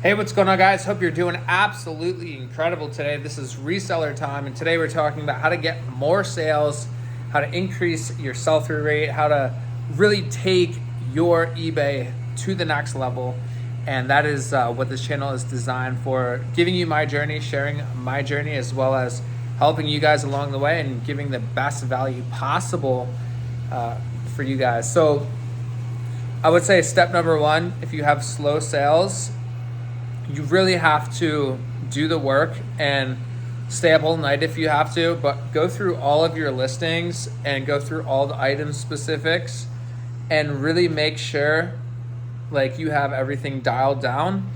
Hey, what's going on, guys? Hope you're doing absolutely incredible today. This is Resellertom, and today we're talking about how to get more sales, how to increase your sell-through rate, how to really take your eBay to the next level. And that is what this channel is designed for, giving you my journey, sharing my journey, as well as helping you guys along the way and giving the best value possible for you guys. So I would say step number one, if you have slow sales, you really have to do the work and stay up all night if you have to, but go through all of your listings and go through all the item specifics and really make sure like you have everything dialed down.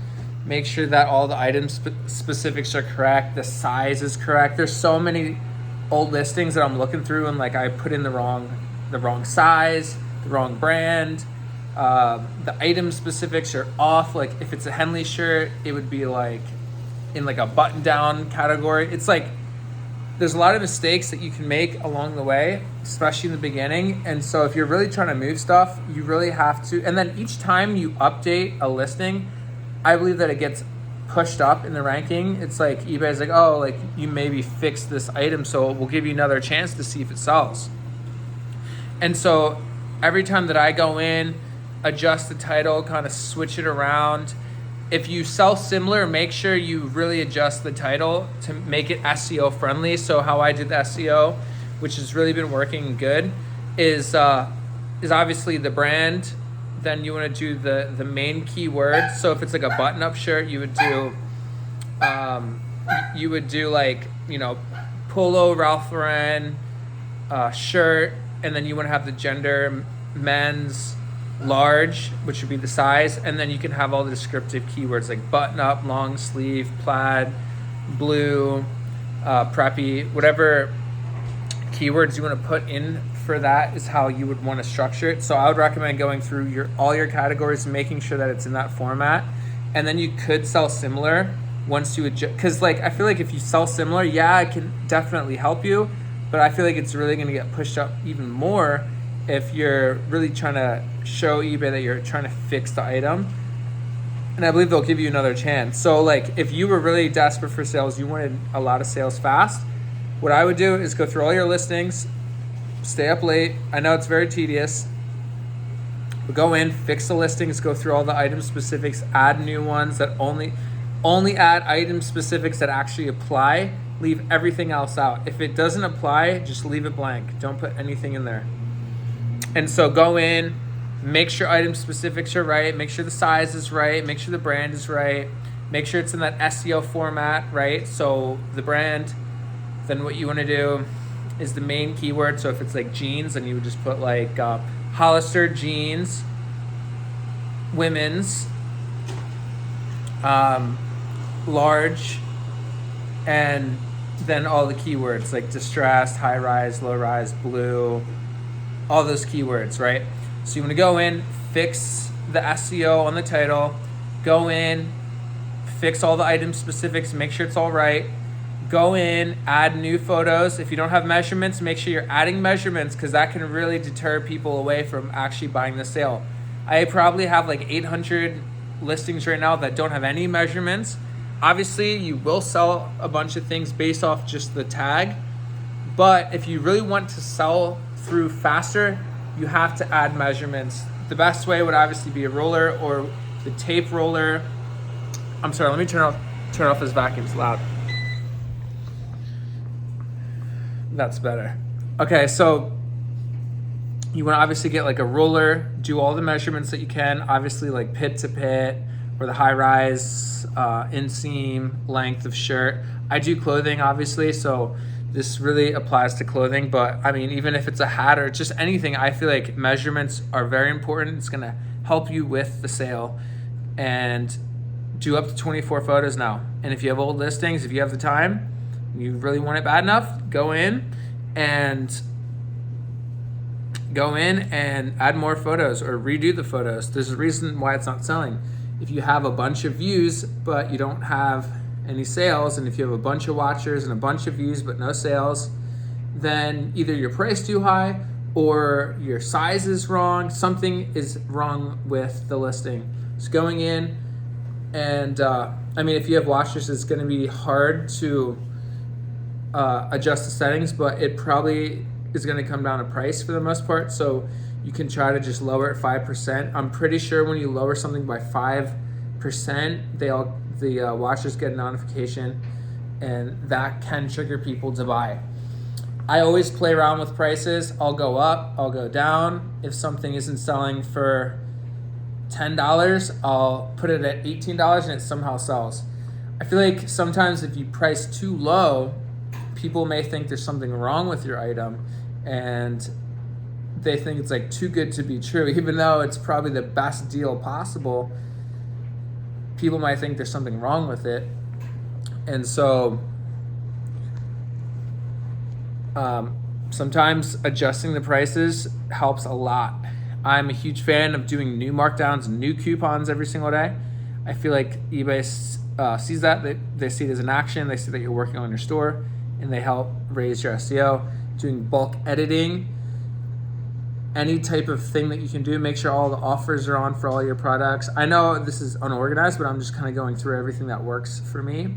Make sure that all the item specifics are correct, the size is correct. There's so many old listings that I'm looking through and like I put in the wrong size, the wrong brand. The item specifics are off. Like if it's a Henley shirt, it would be like in like a button down category. It's like there's a lot of mistakes that you can make along the way, especially in the beginning. And so if you're really trying to move stuff, you really have to, and then each time you update a listing, I believe that it gets pushed up in the ranking. It's like eBay's like, oh, like you maybe fixed this item, so we'll give you another chance to see if it sells. And so every time that I go in, adjust the title, kind of switch it around. If you sell similar, make sure you really adjust the title to make it SEO friendly. So how I did the SEO, which has really been working good, is obviously the brand. Then you want to do the main keyword. So if it's like a button-up shirt, you would do like, you know, polo, Ralph Lauren, shirt, and then you want to have the gender, men's, large, which would be the size, and then you can have all the descriptive keywords like button up, long sleeve, plaid, blue, preppy, whatever keywords you want to put in for that is how you would want to structure it. So I would recommend going through all your categories and making sure that it's in that format. And then you could sell similar once you adjust, because like I feel like if you sell similar, yeah, it can definitely help you, but I feel like it's really going to get pushed up even more if you're really trying to show eBay that you're trying to fix the item. And I believe they'll give you another chance. So like if you were really desperate for sales, you wanted a lot of sales fast, what I would do is go through all your listings, stay up late. I know it's very tedious, but go in, fix the listings, go through all the item specifics, add new ones that only add item specifics that actually apply, leave everything else out. If it doesn't apply, just leave it blank. Don't put anything in there. And so go in, make sure item specifics are right, make sure the size is right, make sure the brand is right, make sure it's in that SEO format, right? So the brand, then what you want to do is the main keyword. So if it's like jeans, then you would just put like Hollister jeans, women's, large, and then all the keywords like distressed, high rise, low rise, blue, all those keywords, right? So you want to go in, fix the SEO on the title, go in, fix all the item specifics, make sure it's all right. Go in, add new photos. If you don't have measurements, make sure you're adding measurements, because that can really deter people away from actually buying the sale. I probably have like 800 listings right now that don't have any measurements. Obviously, you will sell a bunch of things based off just the tag, but if you really want to sell through faster, you have to add measurements. The best way would obviously be a roller or the tape roller. I'm sorry, let me turn off this vacuum, it's loud. That's better. Okay, so you want to obviously get like a roller, do all the measurements that you can, obviously like pit to pit or the high rise, inseam, length of shirt. I do clothing obviously, so this really applies to clothing, but I mean, even if it's a hat or just anything, I feel like measurements are very important. It's gonna help you with the sale. And do up to 24 photos now. And if you have old listings, if you have the time, you really want it bad enough, go in and add more photos or redo the photos. There's a reason why it's not selling. If you have a bunch of views, but you don't have any sales, and if you have a bunch of watchers and a bunch of views but no sales, then either your price too high or your size is wrong. Something is wrong with the listing. So going in, And I mean, if you have washers, it's going to be hard to adjust the settings, but it probably is going to come down to price for the most part. So you can try to just lower it 5%. I'm pretty sure when you lower something by 5%, the washers get a notification, and that can trigger people to buy. I always play around with prices. I'll go up, I'll go down. If something isn't selling for $10, I'll put it at $18 and it somehow sells. I feel like sometimes if you price too low, people may think there's something wrong with your item, and they think it's like too good to be true. Even though it's probably the best deal possible, people might think there's something wrong with it. And so sometimes adjusting the prices helps a lot. I'm a huge fan of doing new markdowns, new coupons every single day. I feel like eBay sees that. They see it as an action. They see that you're working on your store, and they help raise your SEO. Doing bulk editing, any type of thing that you can do, make sure all the offers are on for all your products. I know this is unorganized, but I'm just kind of going through everything that works for me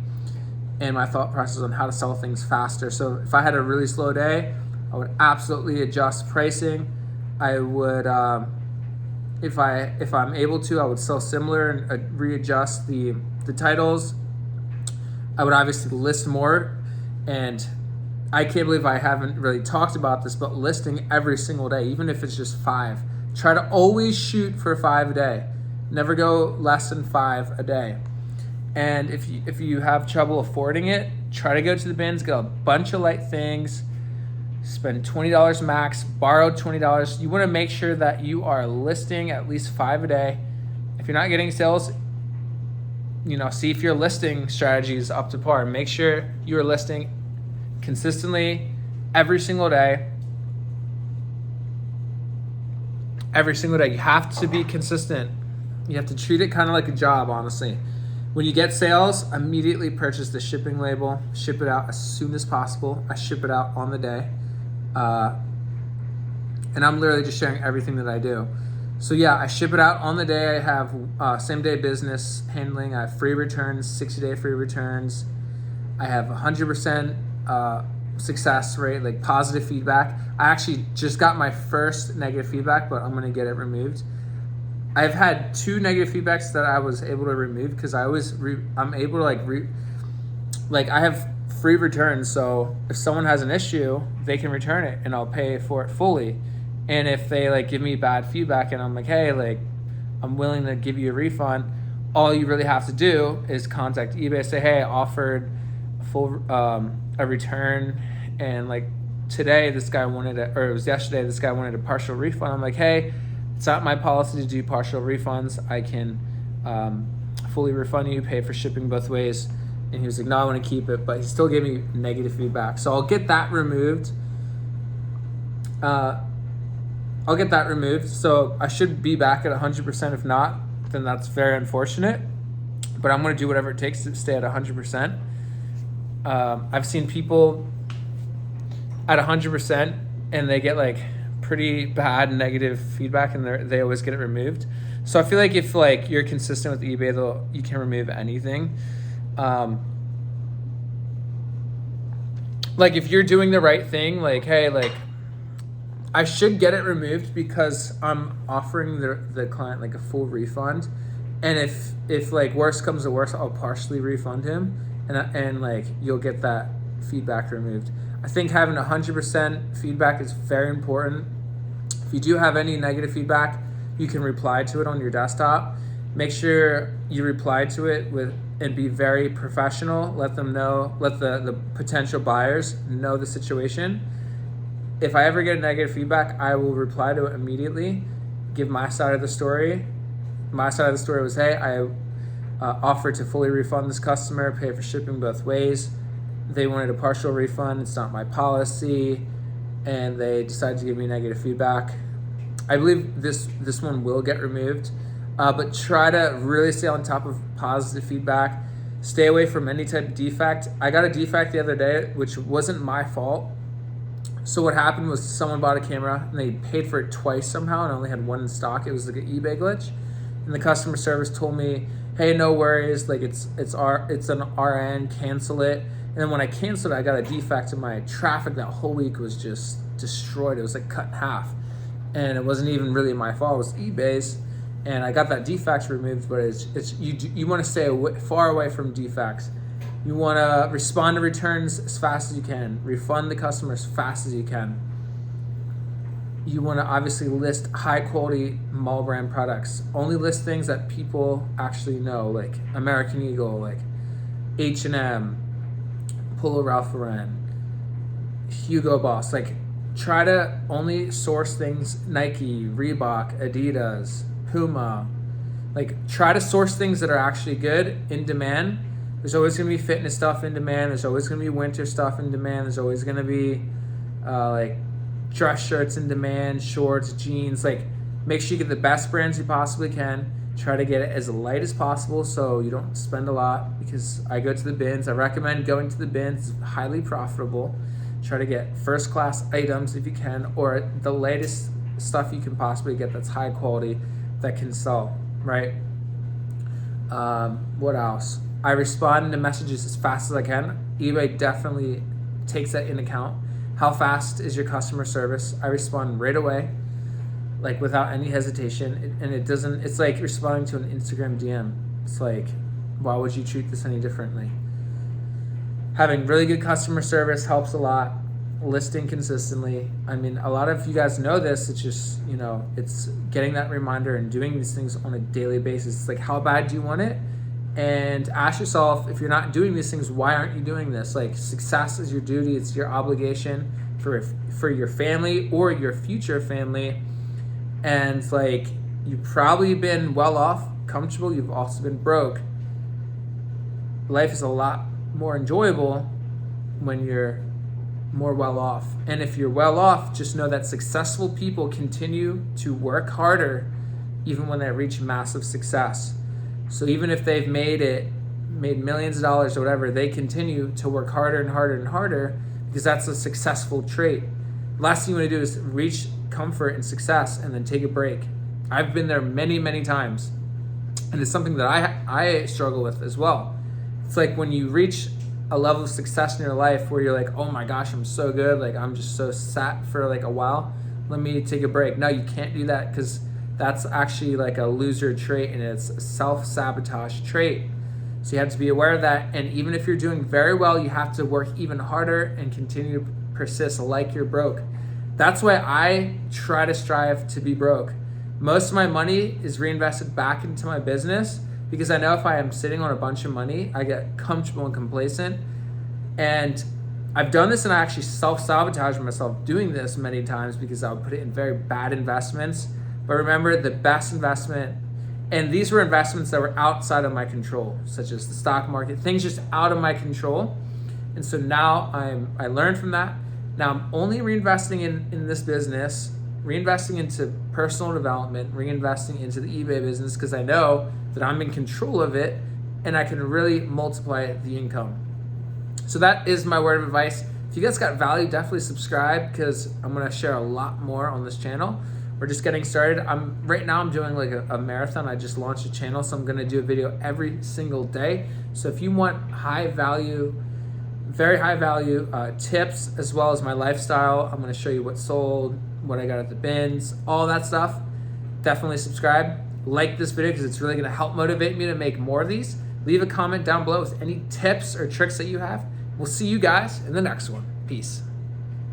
and my thought process on how to sell things faster. So if I had a really slow day, I would absolutely adjust pricing. I would, if I'm able to, I would sell similar and readjust the titles. I would obviously list more, and I can't believe I haven't really talked about this, but listing every single day, even if it's just 5. Try to always shoot for 5 a day. Never go less than 5 a day. And if you have trouble affording it, try to go to the bins, get a bunch of light things, spend $20 max, borrow $20. You want to make sure that you are listing at least 5 a day. If you're not getting sales, see if your listing strategy is up to par. Make sure you are listing consistently every single day. Every single day. You have to be consistent. You have to treat it kind of like a job, honestly. When you get sales, immediately purchase the shipping label. Ship it out as soon as possible. I ship it out on the day. And I'm literally just sharing everything that I do. So yeah, I ship it out on the day. I have same day business handling. I have free returns, 60-day free returns. I have 100% success rate, like positive feedback. I actually just got my first negative feedback, but I'm gonna get it removed. I've had 2 negative feedbacks that I was able to remove because I'm able to I have free returns. So if someone has an issue, they can return it and I'll pay for it fully. And if they give me bad feedback and I'm like, hey, I'm willing to give you a refund, all you really have to do is contact eBay, say, hey, I offered a full a return, and today this guy wanted it, or it was yesterday, this guy wanted a partial refund. I'm like, hey, it's not my policy to do partial refunds. I can fully refund you, pay for shipping both ways. And he was like, no, I want to keep it, but he still gave me negative feedback. So I'll get that removed. So I should be back at 100%. If not, then that's very unfortunate. But I'm going to do whatever it takes to stay at 100%. I've seen people at 100% and they get pretty bad negative feedback, and they always get it removed. So I feel like if you're consistent with eBay, you can remove anything. If you're doing the right thing, hey, I should get it removed because I'm offering the client a full refund. And if worst comes to worst, I'll partially refund him, and you'll get that feedback removed. I think having 100% feedback is very important. If you do have any negative feedback, you can reply to it on your desktop. Make sure you reply to it and be very professional. Let them know, let the potential buyers know the situation. If I ever get negative feedback, I will reply to it immediately, give my side of the story. My side of the story was, hey, I offered to fully refund this customer, pay for shipping both ways. They wanted a partial refund. It's not my policy. And they decided to give me negative feedback. I believe this one will get removed. But try to really stay on top of positive feedback. Stay away from any type of defect. I got a defect the other day, which wasn't my fault. So what happened was someone bought a camera and they paid for it twice somehow and only had one in stock. It was an eBay glitch. And the customer service told me, hey, no worries, like it's an RN, cancel it. And then when I canceled it, I got a defect in my traffic that whole week was just destroyed. It was like cut in half. And it wasn't even really my fault, it was eBay's. And I got that defect removed, but you want to stay far away from defects. You want to respond to returns as fast as you can, refund the customer as fast as you can. You want to obviously list high quality mall brand products. Only list things that people actually know, like American Eagle, like H&M, Polo Ralph Lauren, Hugo Boss. Like, try to only source things Nike, Reebok, Adidas, Puma. Like, try to source things that are actually good, in demand. There's always going to be fitness stuff in demand. There's always going to be winter stuff in demand. There's always going to be like dress shirts in demand, shorts, jeans. Like, make sure you get the best brands you possibly can. Try to get it as light as possible so you don't spend a lot, because I go to the bins. I recommend going to the bins. It's highly profitable. Try to get first class items if you can, or the latest stuff you can possibly get that's high quality that can sell, right? What else? I respond to messages as fast as I can. eBay definitely takes that into account. How fast is your customer service? I respond right away, like without any hesitation. And it's like responding to an Instagram DM. It's like, why would you treat this any differently? Having really good customer service helps a lot. Listing consistently. I mean, a lot of you guys know this. It's just, it's getting that reminder and doing these things on a daily basis. It's like, how bad do you want it? And ask yourself, if you're not doing these things, why aren't you doing this? Like, success is your duty. It's your obligation for your family or your future family. And like, you've probably been well off, comfortable. You've also been broke. Life is a lot more enjoyable when you're more well off. And if you're well off, just know that successful people continue to work harder even when they reach massive success. So even if they've made millions of dollars or whatever, they continue to work harder and harder and harder, because that's a successful trait. Last thing you want to do is reach comfort and success and then take a break. I've been there many, many times. And it's something that I struggle with as well. It's like when you reach a level of success in your life where you're like, oh my gosh, I'm so good. Like, I'm just so sat for like a while. Let me take a break. No, you can't do that, because that's actually like a loser trait, and it's a self-sabotage trait. So you have to be aware of that. And even if you're doing very well, you have to work even harder and continue to persist like you're broke. That's why I try to strive to be broke. Most of my money is reinvested back into my business, because I know if I am sitting on a bunch of money, I get comfortable and complacent. And I've done this, and I actually self-sabotage myself doing this many times, because I would put it in very bad investments. But remember, the best investment, and these were investments that were outside of my control, such as the stock market, things just out of my control. And so now I learned from that. Now I'm only reinvesting in this business, reinvesting into personal development, reinvesting into the eBay business, because I know that I'm in control of it and I can really multiply the income. So that is my word of advice. If you guys got value, definitely subscribe, because I'm going to share a lot more on this channel. We're just getting started. Right now I'm doing like a marathon. I just launched a channel, so I'm going to do a video every single day. So if you want high value, very high value tips, as well as my lifestyle, I'm going to show you what sold, what I got at the bins, all that stuff. Definitely subscribe. Like this video, because it's really going to help motivate me to make more of these. Leave a comment down below with any tips or tricks that you have. We'll see you guys in the next one. Peace.